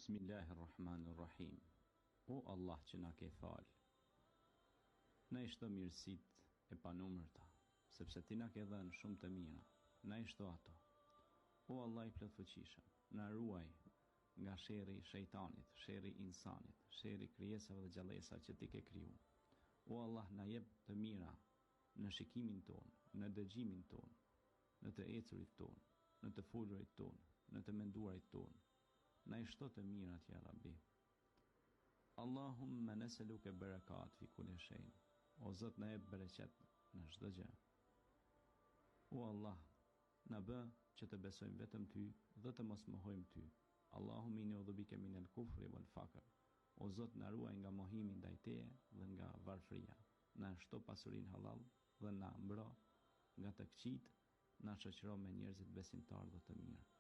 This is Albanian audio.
Bismillahirrahmanirrahim. O Allah që na ke falë, na i shto mirësit e panumërta, sepse ti na ke dhënë shumë të mira, na i shto ato. O Allah i plotfuqishëm, na ruaj nga sherri i shejtanit, sherri i insanit, sherri i krijesave dhe gjallësa që ti ke kriju. O Allah, na jep të mira në shikimin ton, në dëgjimin ton, në të ecurit ton, në të folurit ton, në të menduarit ton. Na i shto të mirat, ja Rabbi. Allahumma nasaluka barakat fi kulli shay. O Zot, na jep bereqet në çdo gjë. O Allah, na bë që të besojmë vetëm ty dhe të mos mohojmë ty. Allahumma inni a'udhu bika min al-kufri wal faqr. O Zot, na ruaj nga mohimi ndaj teje dhe nga varfëria. Na shto pasurinë halal dhe na mbro nga të këqijt, na shoqëro me njerëzit besimtarë dhe të mirë.